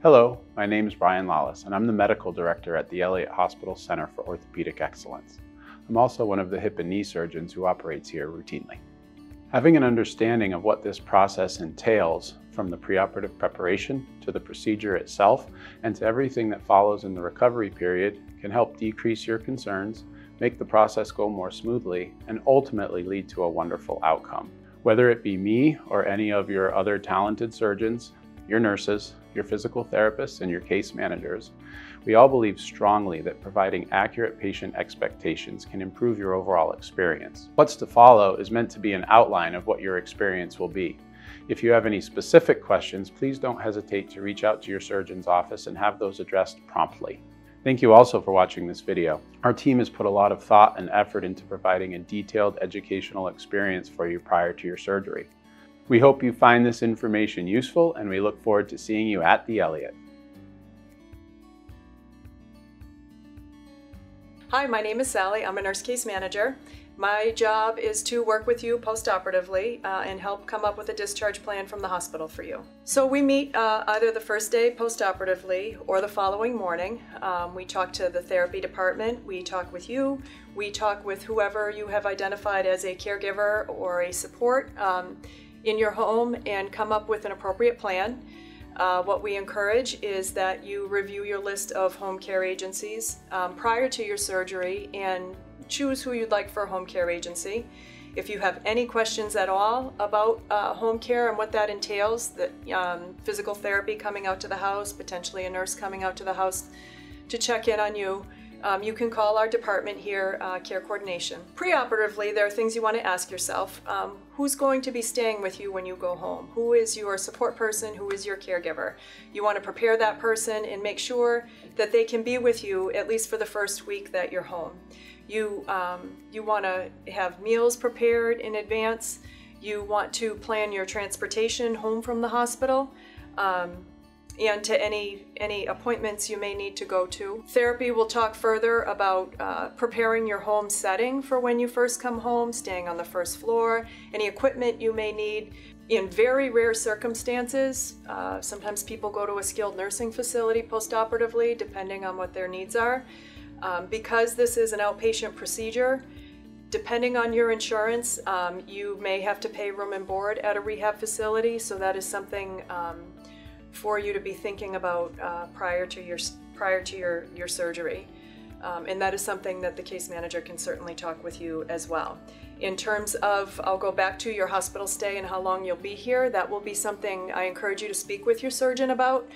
Hello, my name is Brian Lawless, and I'm the Medical Director at the Elliot Hospital Center for Orthopedic Excellence. I'm also one of the hip and knee surgeons who operates here routinely. Having an understanding of what this process entails, from the preoperative preparation to the procedure itself and to everything that follows in the recovery period, can help decrease your concerns, make the process go more smoothly, and ultimately lead to a wonderful outcome. Whether it be me or any of your other talented surgeons, your nurses, your physical therapists, and your case managers, we all believe strongly that providing accurate patient expectations can improve your overall experience. What's to follow is meant to be an outline of what your experience will be. If you have any specific questions, please don't hesitate to reach out to your surgeon's office and have those addressed promptly. Thank you also for watching this video. Our team has put a lot of thought and effort into providing a detailed educational experience for you prior to your surgery. We hope you find this information useful, and we look forward to seeing you at the Elliot. Hi, my name is Sally. I'm a nurse case manager. My job is to work with you post-operatively and help come up with a discharge plan from the hospital for you. So we meet either the first day post-operatively or the following morning. We talk to the therapy department, we talk with you, we talk with whoever you have identified as a caregiver or a support in your home, and come up with an appropriate plan. What we encourage is that you review your list of home care agencies prior to your surgery and choose who you'd like for a home care agency. If you have any questions at all about home care and what that entails, that physical therapy coming out to the house, potentially a nurse coming out to the house to check in on you, you can call our department here, Care Coordination. Preoperatively, there are things you want to ask yourself. Who's going to be staying with you when you go home? Who is your support person? Who is your caregiver? You want to prepare that person and make sure that they can be with you at least for the first week that you're home. You want to have meals prepared in advance. You want to plan your transportation home from the hospital. And to any appointments you may need to go to. Therapy will talk further about preparing your home setting for when you first come home, staying on the first floor, any equipment you may need. In very rare circumstances, sometimes people go to a skilled nursing facility post-operatively, depending on what their needs are. Because this is an outpatient procedure, depending on your insurance, you may have to pay room and board at a rehab facility, so that is something for you to be thinking about prior to your surgery. And that is something that the case manager can certainly talk with you as well. In terms of, I'll go back to your hospital stay and how long you'll be here, that will be something I encourage you to speak with your surgeon about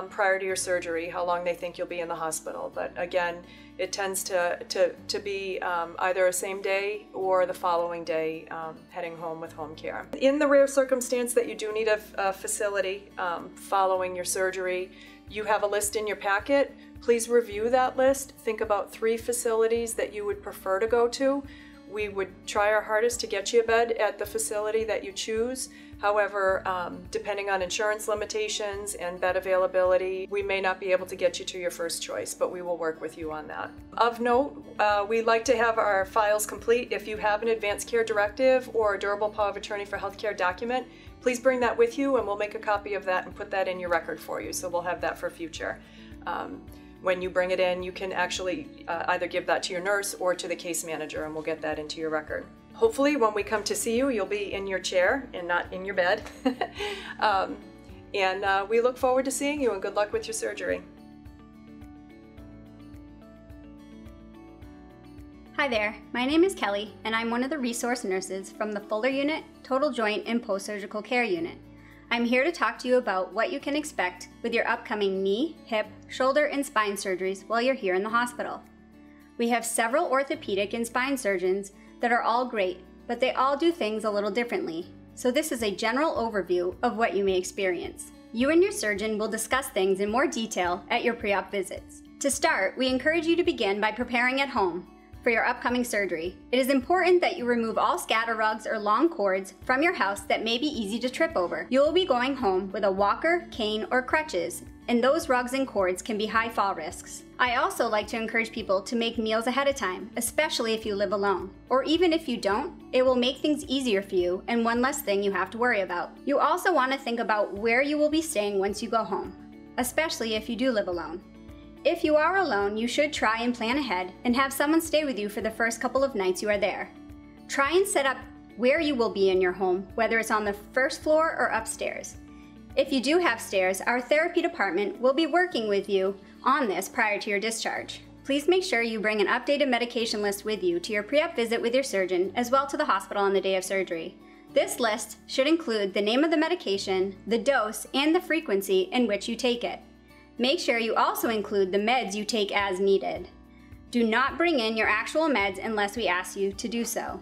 prior to your surgery, how long they think you'll be in the hospital. But again, it tends to be either a same day or the following day heading home with home care. In the rare circumstance that you do need a facility following your surgery, you have a list in your packet. Please review that list. Think about 3 facilities that you would prefer to go to. We would try our hardest to get you a bed at the facility that you choose. However, depending on insurance limitations and bed availability, we may not be able to get you to your first choice, but we will work with you on that. Of note, we like to have our files complete. If you have an advanced care directive or a durable power of attorney for healthcare document, please bring that with you and we'll make a copy of that and put that in your record for you, so we'll have that for future. When you bring it in, you can actually either give that to your nurse or to the case manager, and we'll get that into your record. Hopefully, when we come to see you, you'll be in your chair and not in your bed. And we look forward to seeing you, and good luck with your surgery. Hi there, my name is Kelly, and I'm one of the resource nurses from the Fuller Unit, Total Joint and Post-Surgical Care Unit. I'm here to talk to you about what you can expect with your upcoming knee, hip, shoulder, and spine surgeries while you're here in the hospital. We have several orthopedic and spine surgeons that are all great, but they all do things a little differently. So this is a general overview of what you may experience. You and your surgeon will discuss things in more detail at your pre-op visits. To start, we encourage you to begin by preparing at home for your upcoming surgery. It is important that you remove all scatter rugs or long cords from your house that may be easy to trip over. You will be going home with a walker, cane, or crutches, and those rugs and cords can be high fall risks. I also like to encourage people to make meals ahead of time, especially if you live alone. Or even if you don't, it will make things easier for you and one less thing you have to worry about. You also want to think about where you will be staying once you go home. especially if you do live alone. If you are alone, you should try and plan ahead and have someone stay with you for the first couple of nights you are there. Try and set up where you will be in your home, whether it's on the first floor or upstairs. If you do have stairs, our therapy department will be working with you on this prior to your discharge. Please make sure you bring an updated medication list with you to your pre-op visit with your surgeon, as well to the hospital on the day of surgery. This list should include the name of the medication, the dose, and the frequency in which you take it. Make sure you also include the meds you take as needed. Do not bring in your actual meds unless we ask you to do so.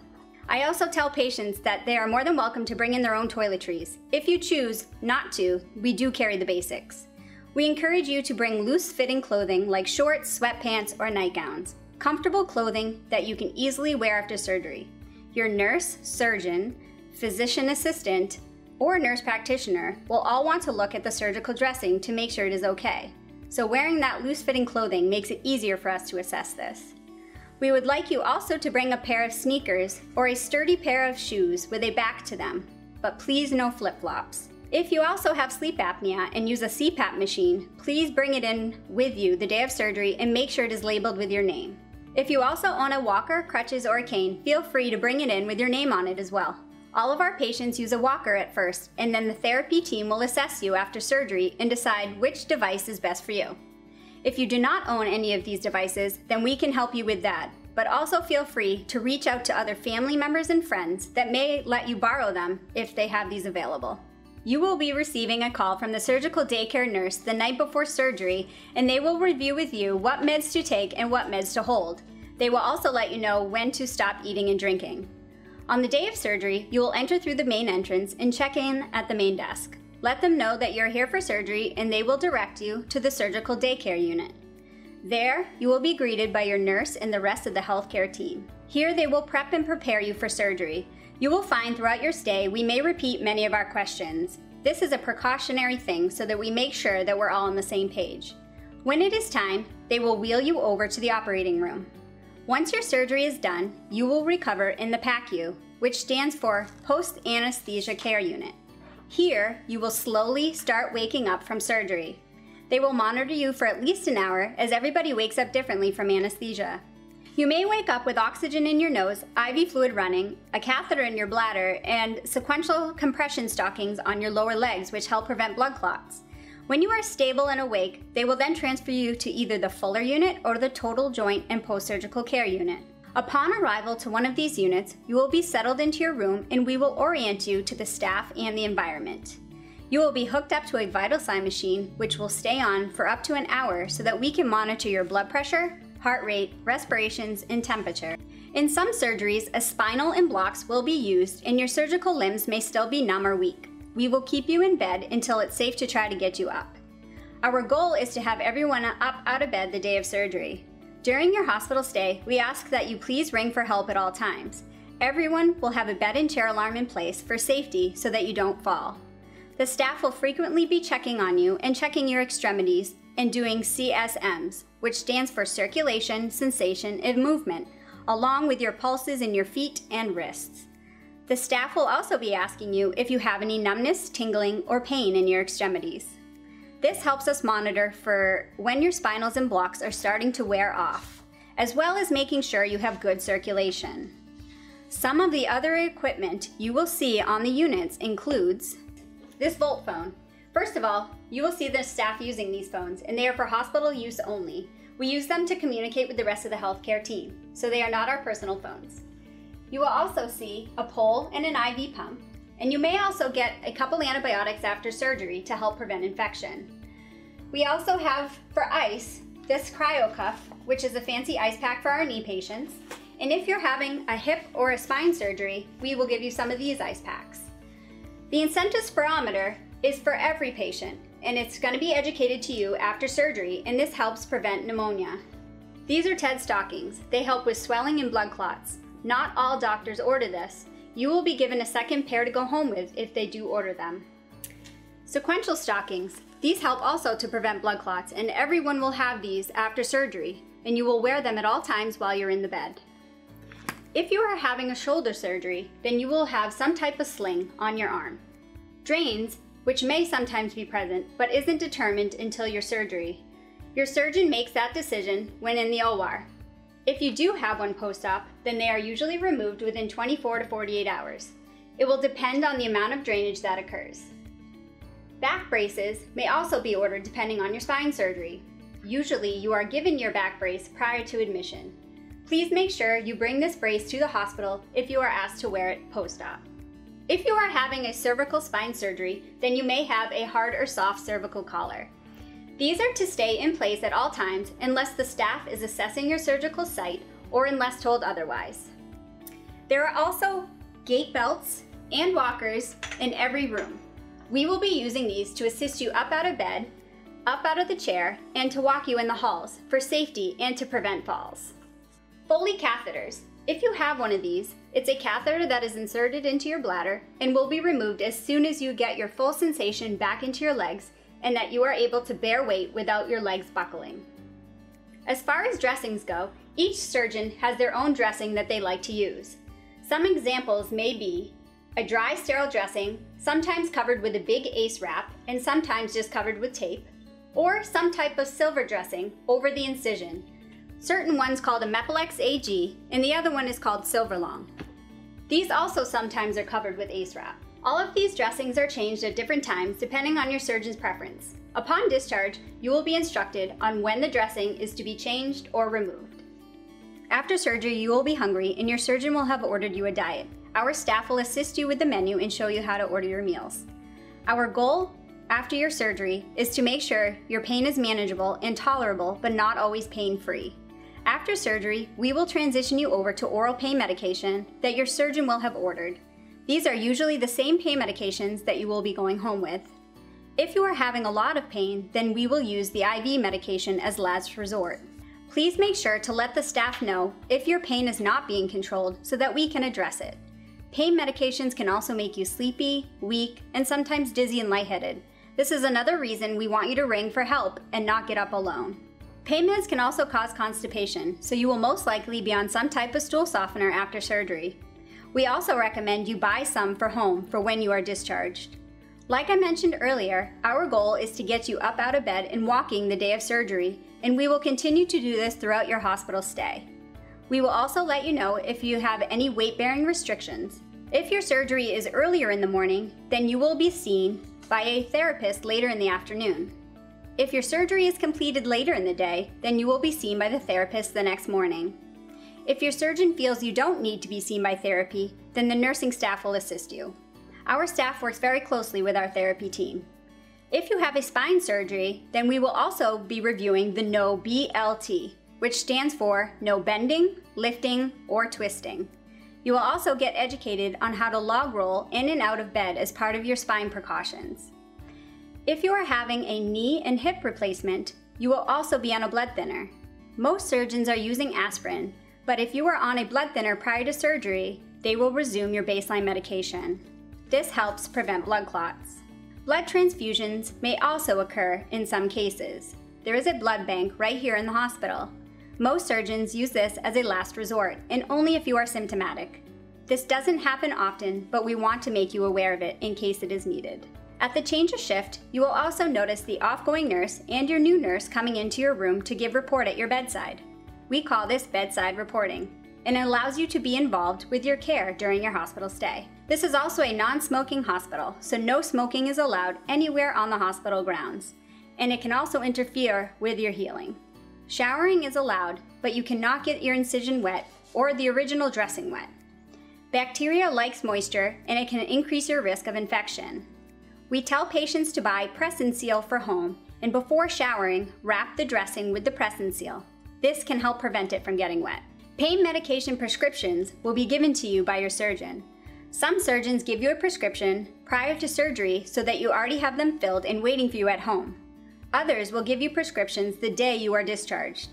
I also tell patients that they are more than welcome to bring in their own toiletries. If you choose not to, we do carry the basics. We encourage you to bring loose-fitting clothing like shorts, sweatpants, or nightgowns. Comfortable clothing that you can easily wear after surgery. Your nurse, surgeon, physician assistant, or nurse practitioner will all want to look at the surgical dressing to make sure it is okay. So wearing that loose-fitting clothing makes it easier for us to assess this. We would like you also to bring a pair of sneakers or a sturdy pair of shoes with a back to them, but please no flip-flops. If you also have sleep apnea and use a CPAP machine, please bring it in with you the day of surgery and make sure it is labeled with your name. If you also own a walker, crutches, or a cane, feel free to bring it in with your name on it as well. All of our patients use a walker at first, and then the therapy team will assess you after surgery and decide which device is best for you. If you do not own any of these devices, then we can help you with that, but also feel free to reach out to other family members and friends that may let you borrow them if they have these available. You will be receiving a call from the surgical daycare nurse the night before surgery, and they will review with you what meds to take and what meds to hold. They will also let you know when to stop eating and drinking. On the day of surgery, you will enter through the main entrance and check in at the main desk. Let them know that you're here for surgery and they will direct you to the surgical daycare unit. There, you will be greeted by your nurse and the rest of the healthcare team. Here they will prep and prepare you for surgery. You will find throughout your stay we may repeat many of our questions. This is a precautionary thing so that we make sure that we're all on the same page. When it is time, they will wheel you over to the operating room. Once your surgery is done, you will recover in the PACU, which stands for Post-Anesthesia Care Unit. Here, you will slowly start waking up from surgery. They will monitor you for at least an hour, as everybody wakes up differently from anesthesia. You may wake up with oxygen in your nose, IV fluid running, a catheter in your bladder, and sequential compression stockings on your lower legs, which help prevent blood clots. When you are stable and awake, they will then transfer you to either the Fuller unit or the Total Joint and Post-Surgical Care unit. Upon arrival to one of these units, you will be settled into your room and we will orient you to the staff and the environment. You will be hooked up to a vital sign machine, which will stay on for up to an hour so that we can monitor your blood pressure, heart rate, respirations, and temperature. In some surgeries, a spinal and blocks will be used and your surgical limbs may still be numb or weak. We will keep you in bed until it's safe to try to get you up. Our goal is to have everyone up out of bed the day of surgery. During your hospital stay, we ask that you please ring for help at all times. Everyone will have a bed and chair alarm in place for safety so that you don't fall. The staff will frequently be checking on you and checking your extremities and doing CSMs, which stands for circulation, sensation, and movement, along with your pulses in your feet and wrists. The staff will also be asking you if you have any numbness, tingling, or pain in your extremities. This helps us monitor for when your spinals and blocks are starting to wear off, as well as making sure you have good circulation. Some of the other equipment you will see on the units includes this Volt phone. First of all, you will see the staff using these phones, and they are for hospital use only. We use them to communicate with the rest of the healthcare team, so they are not our personal phones. You will also see a pole and an IV pump, and you may also get a couple antibiotics after surgery to help prevent infection. We also have, for ice, this cryo cuff, which is a fancy ice pack for our knee patients, and if you're having a hip or a spine surgery, we will give you some of these ice packs. The incentive spirometer is for every patient, and it's going to be educated to you after surgery, and this helps prevent pneumonia. These are TED stockings. They help with swelling and blood clots. Not all doctors order this. You will be given a second pair to go home with if they do order them. Sequential stockings. These help also to prevent blood clots, and everyone will have these after surgery, and you will wear them at all times while you're in the bed. If you are having a shoulder surgery, then you will have some type of sling on your arm. Drains which may sometimes be present but isn't determined until your surgery. Your surgeon makes that decision when in the OR. If you do have one post-op, then they are usually removed within 24 to 48 hours. It will depend on the amount of drainage that occurs. Back braces may also be ordered depending on your spine surgery. Usually, you are given your back brace prior to admission. Please make sure you bring this brace to the hospital if you are asked to wear it post-op. If you are having a cervical spine surgery, then you may have a hard or soft cervical collar. These are to stay in place at all times unless the staff is assessing your surgical site or unless told otherwise. There are also gait belts and walkers in every room. We will be using these to assist you up out of bed, up out of the chair, and to walk you in the halls for safety and to prevent falls. Foley catheters. If you have one of these, it's a catheter that is inserted into your bladder and will be removed as soon as you get your full sensation back into your legs and that you are able to bear weight without your legs buckling. As far as dressings go, each surgeon has their own dressing that they like to use. Some examples may be a dry sterile dressing, sometimes covered with a big ACE wrap and sometimes just covered with tape, or some type of silver dressing over the incision. Certain ones called a Mepilex AG and the other one is called Silverlong. These also sometimes are covered with ACE wrap. All of these dressings are changed at different times depending on your surgeon's preference. Upon discharge, you will be instructed on when the dressing is to be changed or removed. After surgery, you will be hungry and your surgeon will have ordered you a diet. Our staff will assist you with the menu and show you how to order your meals. Our goal after your surgery is to make sure your pain is manageable and tolerable, but not always pain-free. After surgery, we will transition you over to oral pain medication that your surgeon will have ordered. These are usually the same pain medications that you will be going home with. If you are having a lot of pain, then we will use the IV medication as last resort. Please make sure to let the staff know if your pain is not being controlled so that we can address it. Pain medications can also make you sleepy, weak, and sometimes dizzy and lightheaded. This is another reason we want you to ring for help and not get up alone. Pain meds can also cause constipation, so you will most likely be on some type of stool softener after surgery. We also recommend you buy some for home for when you are discharged. Like I mentioned earlier, our goal is to get you up out of bed and walking the day of surgery, and we will continue to do this throughout your hospital stay. We will also let you know if you have any weight-bearing restrictions. If your surgery is earlier in the morning, then you will be seen by a therapist later in the afternoon. If your surgery is completed later in the day, then you will be seen by the therapist the next morning. If your surgeon feels you don't need to be seen by therapy, then the nursing staff will assist you. Our staff works very closely with our therapy team. If you have a spine surgery, then we will also be reviewing the No BLT, which stands for no bending, lifting, or twisting. You will also get educated on how to log roll in and out of bed as part of your spine precautions. If you are having a knee and hip replacement, you will also be on a blood thinner. Most surgeons are using aspirin, but if you are on a blood thinner prior to surgery, they will resume your baseline medication. This helps prevent blood clots. Blood transfusions may also occur in some cases. There is a blood bank right here in the hospital. Most surgeons use this as a last resort, and only if you are symptomatic. This doesn't happen often, but we want to make you aware of it in case it is needed. At the change of shift, you will also notice the off-going nurse and your new nurse coming into your room to give report at your bedside. We call this bedside reporting, and it allows you to be involved with your care during your hospital stay. This is also a non-smoking hospital, so no smoking is allowed anywhere on the hospital grounds, and it can also interfere with your healing. Showering is allowed, but you cannot get your incision wet or the original dressing wet. Bacteria likes moisture, and it can increase your risk of infection. We tell patients to buy Press and Seal for home, and before showering, wrap the dressing with the Press and Seal. This can help prevent it from getting wet. Pain medication prescriptions will be given to you by your surgeon. Some surgeons give you a prescription prior to surgery so that you already have them filled and waiting for you at home. Others will give you prescriptions the day you are discharged.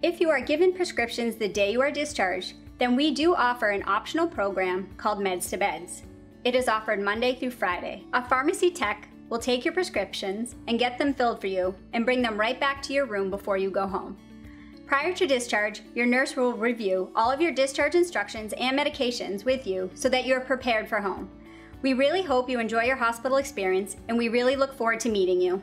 If you are given prescriptions the day you are discharged, then we do offer an optional program called Meds to Beds. It is offered Monday through Friday. A pharmacy tech will take your prescriptions and get them filled for you and bring them right back to your room before you go home. Prior to discharge, your nurse will review all of your discharge instructions and medications with you so that you are prepared for home. We really hope you enjoy your hospital experience, and we really look forward to meeting you.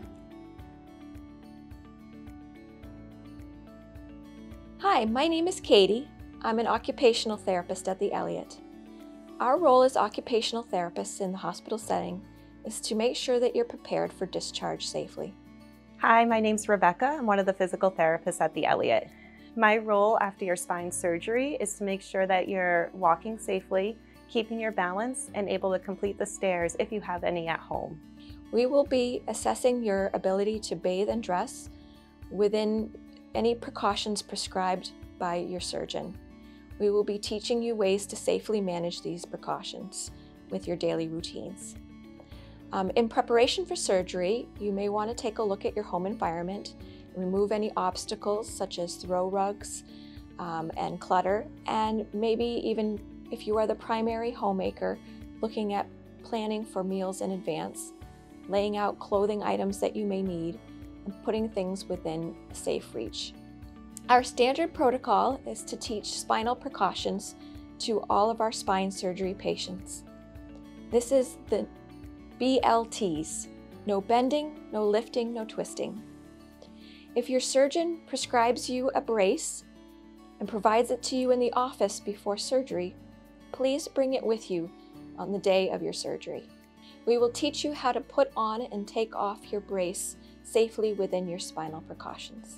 Hi, my name is Katie. I'm an occupational therapist at the Elliot. Our role as occupational therapists in the hospital setting is to make sure that you're prepared for discharge safely. Hi, my name's Rebecca. I'm one of the physical therapists at the Elliot. My role after your spine surgery is to make sure that you're walking safely, keeping your balance, and able to complete the stairs if you have any at home. We will be assessing your ability to bathe and dress within any precautions prescribed by your surgeon. We will be teaching you ways to safely manage these precautions with your daily routines. In preparation for surgery, you may want to take a look at your home environment, remove any obstacles such as throw rugs and clutter, and maybe even if you are the primary homemaker, looking at planning for meals in advance, laying out clothing items that you may need, and putting things within safe reach. Our standard protocol is to teach spinal precautions to all of our spine surgery patients. This is the BLTs: no bending, no lifting, no twisting. If your surgeon prescribes you a brace and provides it to you in the office before surgery, please bring it with you on the day of your surgery. We will teach you how to put on and take off your brace safely within your spinal precautions.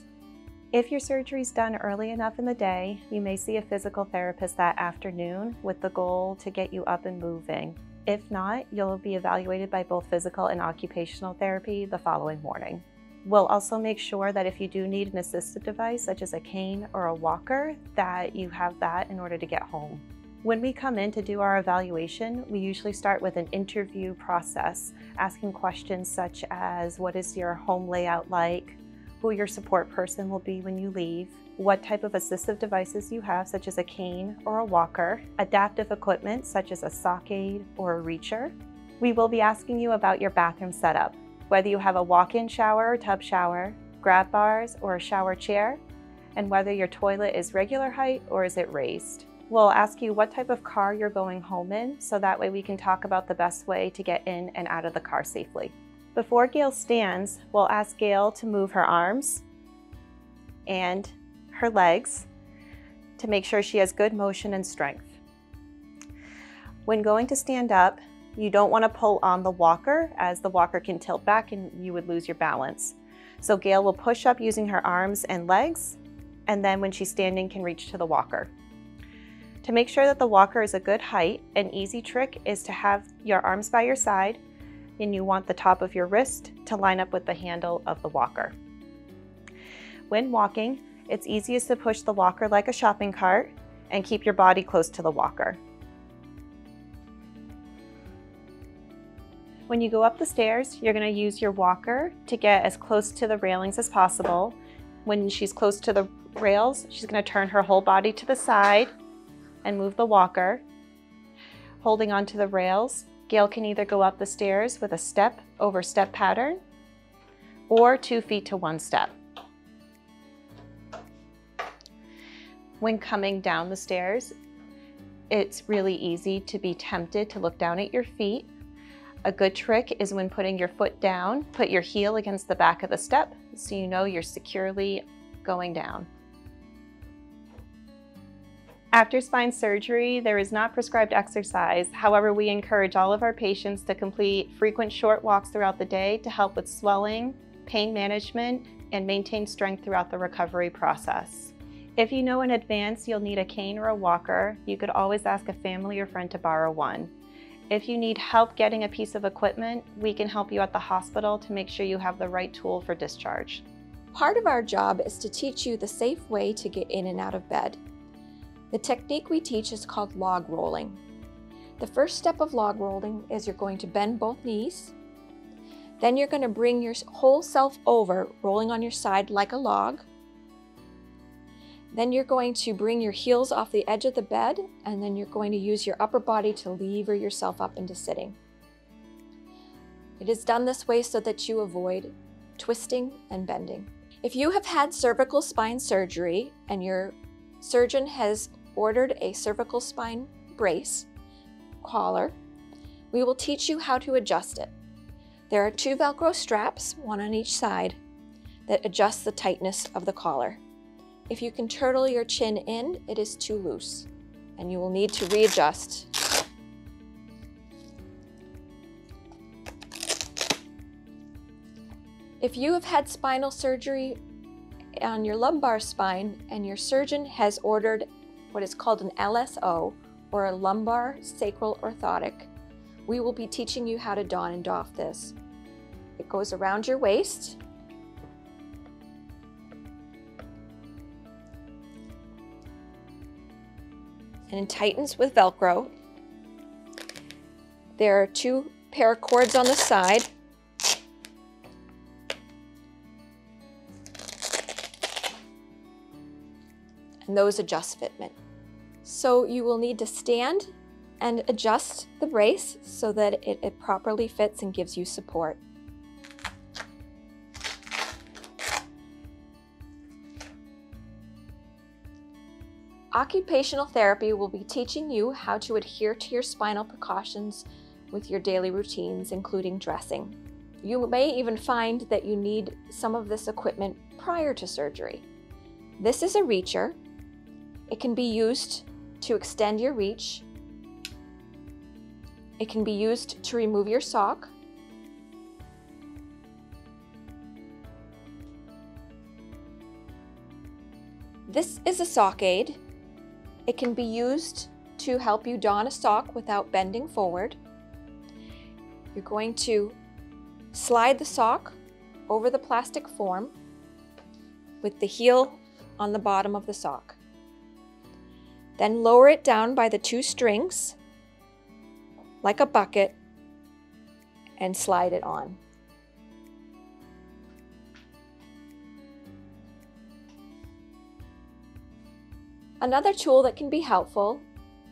If your surgery is done early enough in the day, you may see a physical therapist that afternoon with the goal to get you up and moving. If not, you'll be evaluated by both physical and occupational therapy the following morning. We'll also make sure that if you do need an assistive device, such as a cane or a walker, that you have that in order to get home. When we come in to do our evaluation, we usually start with an interview process, asking questions such as what is your home layout like, who your support person will be when you leave, what type of assistive devices you have, such as a cane or a walker, adaptive equipment such as a sock aid or a reacher. We will be asking you about your bathroom setup, whether you have a walk-in shower or tub shower, grab bars or a shower chair, and whether your toilet is regular height or is it raised. We'll ask you what type of car you're going home in, so that way we can talk about the best way to get in and out of the car safely. Before Gail stands, we'll ask Gail to move her arms and her legs to make sure she has good motion and strength. When going to stand up, you don't want to pull on the walker, as the walker can tilt back and you would lose your balance. So Gail will push up using her arms and legs, and then when she's standing can reach to the walker. To make sure that the walker is a good height, an easy trick is to have your arms by your side, and you want the top of your wrist to line up with the handle of the walker. When walking, it's easiest to push the walker like a shopping cart and keep your body close to the walker. When you go up the stairs, you're going to use your walker to get as close to the railings as possible. When she's close to the rails, she's going to turn her whole body to the side and move the walker. Holding onto the rails, Gail can either go up the stairs with a step over step pattern or 2 feet to 1 step. When coming down the stairs, it's really easy to be tempted to look down at your feet. A good trick is when putting your foot down, put your heel against the back of the step so you know you're securely going down. After spine surgery, there is not prescribed exercise. However, we encourage all of our patients to complete frequent short walks throughout the day to help with swelling, pain management, and maintain strength throughout the recovery process. If you know in advance you'll need a cane or a walker, you could always ask a family or friend to borrow one. If you need help getting a piece of equipment, we can help you at the hospital to make sure you have the right tool for discharge. Part of our job is to teach you the safe way to get in and out of bed. The technique we teach is called log rolling. The first step of log rolling is you're going to bend both knees. Then you're going to bring your whole self over, rolling on your side like a log. Then you're going to bring your heels off the edge of the bed, and then you're going to use your upper body to lever yourself up into sitting. It is done this way so that you avoid twisting and bending. If you have had cervical spine surgery and your surgeon has ordered a cervical spine brace, collar, We will teach you how to adjust it. There are 2 Velcro straps, one on each side, that adjust the tightness of the collar. If you can turtle your chin in, it is too loose, and you will need to readjust. If you have had spinal surgery on your lumbar spine and your surgeon has ordered what is called an LSO, or a lumbar sacral orthotic, we will be teaching you how to don and doff this. It goes around your waist. And it tightens with Velcro. There are 2 paracords on the side. And those adjust fitment. So you will need to stand and adjust the brace so that it properly fits and gives you support. Occupational therapy will be teaching you how to adhere to your spinal precautions with your daily routines, including dressing. You may even find that you need some of this equipment prior to surgery. This is a reacher. It can be used to extend your reach. It can be used to remove your sock. This is a sock aid. It can be used to help you don a sock without bending forward. You're going to slide the sock over the plastic form with the heel on the bottom of the sock. Then lower it down by the 2 strings like a bucket and slide it on. Another tool that can be helpful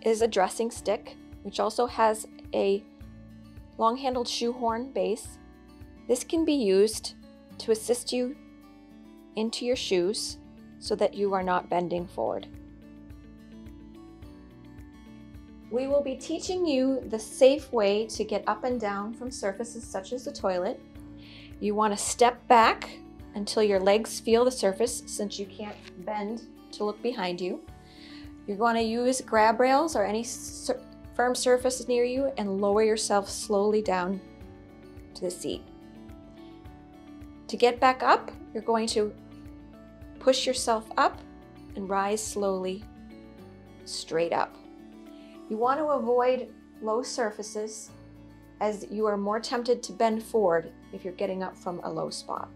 is a dressing stick, which also has a long-handled shoehorn base. This can be used to assist you into your shoes so that you are not bending forward. We will be teaching you the safe way to get up and down from surfaces such as the toilet. You want to step back until your legs feel the surface, since you can't bend to look behind you. You're going to use grab rails or any firm surface near you and lower yourself slowly down to the seat. To get back up, you're going to push yourself up and rise slowly straight up. You want to avoid low surfaces, as you are more tempted to bend forward if you're getting up from a low spot.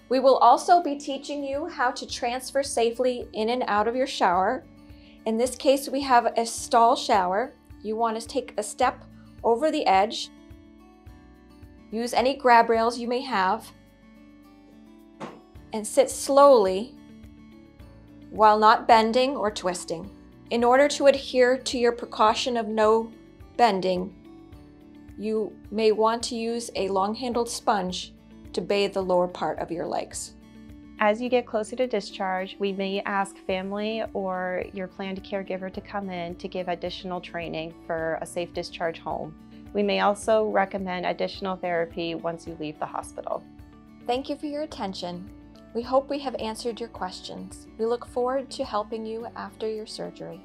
We will also be teaching you how to transfer safely in and out of your shower. In this case, we have a stall shower. You want to take a step over the edge. Use any grab rails you may have and sit slowly while not bending or twisting. In order to adhere to your precaution of no bending, you may want to use a long-handled sponge to bathe the lower part of your legs. As you get closer to discharge, we may ask family or your planned caregiver to come in to give additional training for a safe discharge home. We may also recommend additional therapy once you leave the hospital. Thank you for your attention. We hope we have answered your questions. We look forward to helping you after your surgery.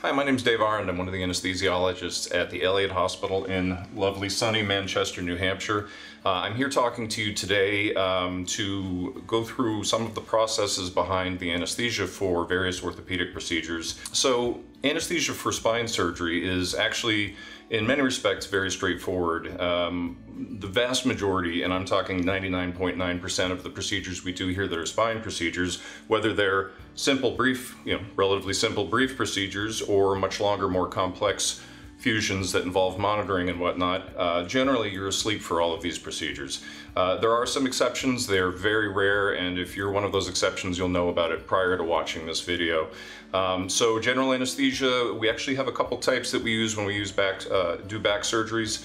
Hi, my name is Dave Arndt. I'm one of the anesthesiologists at the Elliot Hospital in lovely sunny Manchester, New Hampshire. I'm here talking to you today to go through some of the processes behind the anesthesia for various orthopedic procedures. So anesthesia for spine surgery is actually, in many respects, very straightforward. The vast majority, and I'm talking 99.9% of the procedures we do here that are spine procedures, whether they're simple, brief, relatively simple, brief procedures or much longer, more complex fusions that involve monitoring and whatnot, generally you're asleep for all of these procedures. There are some exceptions. They're very rare, and if you're one of those exceptions, you'll know about it prior to watching this video. So general anesthesia, we actually have a couple types that we use when we use do back surgeries.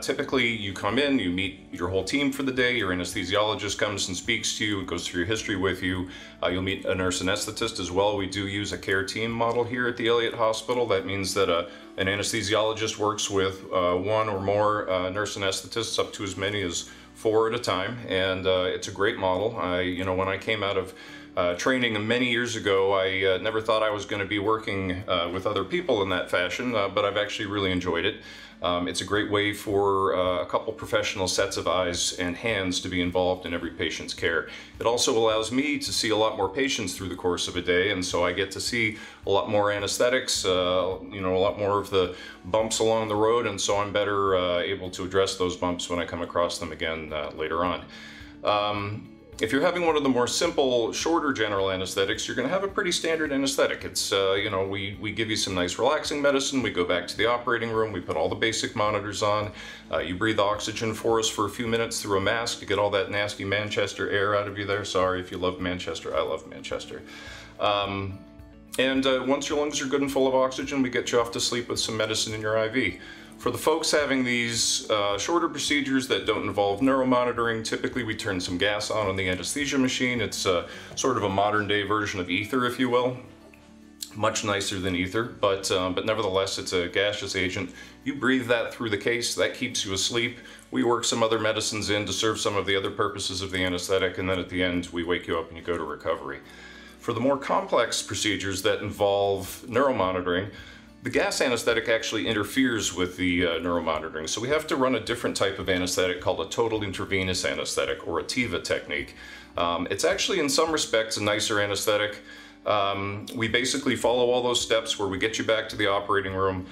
Typically, you come in, you meet your whole team for the day, your anesthesiologist comes and speaks to you, goes through your history with you. You'll meet a nurse anesthetist as well. We do use a care team model here at the Elliot Hospital. That means that an anesthesiologist works with one or more nurse anesthetists, up to as many as 4 at a time, and it's a great model. When I came out of training many years ago, I never thought I was going to be working with other people in that fashion, but I've actually really enjoyed it. It's a great way for a couple professional sets of eyes and hands to be involved in every patient's care. It also allows me to see a lot more patients through the course of a day, and so I get to see a lot more anesthetics, a lot more of the bumps along the road, and so I'm better able to address those bumps when I come across them again later on. If you're having one of the more simple, shorter general anesthetics, you're going to have a pretty standard anesthetic. It's, we give you some nice relaxing medicine, we go back to the operating room, we put all the basic monitors on, you breathe oxygen for us for a few minutes through a mask to get all that nasty Manchester air out of you there. Sorry if you love Manchester, I love Manchester. Once your lungs are good and full of oxygen, we get you off to sleep with some medicine in your IV. For the folks having these shorter procedures that don't involve neuromonitoring, typically we turn some gas on the anesthesia machine. It's sort of a modern day version of ether, if you will. Much nicer than ether, but nevertheless it's a gaseous agent. You breathe that through the case, that keeps you asleep. We work some other medicines in to serve some of the other purposes of the anesthetic, and then at the end we wake you up and you go to recovery. For the more complex procedures that involve neuromonitoring, the gas anesthetic actually interferes with the neuromonitoring, so we have to run a different type of anesthetic called a total intravenous anesthetic, or a TIVA technique. It's actually in some respects a nicer anesthetic. We basically follow all those steps where we get you back to the operating room,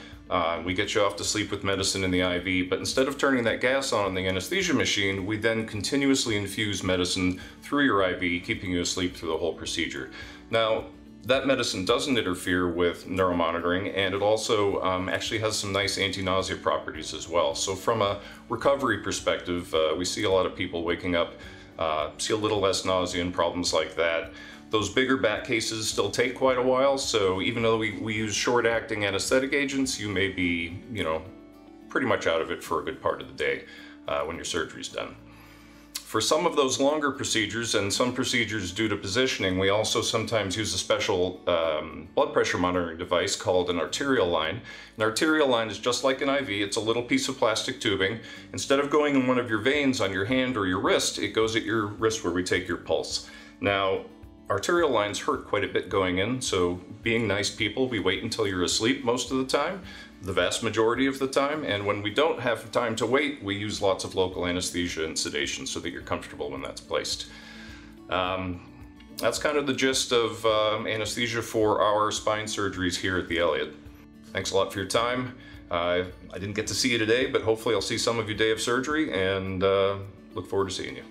we get you off to sleep with medicine in the IV, but instead of turning that gas on the anesthesia machine, we then continuously infuse medicine through your IV, keeping you asleep through the whole procedure. Now, that medicine doesn't interfere with neuromonitoring, and it also actually has some nice anti-nausea properties as well. So from a recovery perspective, we see a lot of people waking up, see a little less nausea and problems like that. Those bigger back cases still take quite a while, so even though we use short-acting anesthetic agents, you may be, pretty much out of it for a good part of the day when your surgery's done. For some of those longer procedures, and some procedures due to positioning, we also sometimes use a special blood pressure monitoring device called an arterial line. An arterial line is just like an IV. It's a little piece of plastic tubing. Instead of going in one of your veins on your hand or your wrist, it goes at your wrist where we take your pulse. Now, arterial lines hurt quite a bit going in, so being nice people, we wait until you're asleep most of the time, the vast majority of the time, and when we don't have time to wait, we use lots of local anesthesia and sedation so that you're comfortable when that's placed. That's kind of the gist of anesthesia for our spine surgeries here at the Elliot. Thanks a lot for your time. I didn't get to see you today, but hopefully I'll see some of you day of surgery, and look forward to seeing you.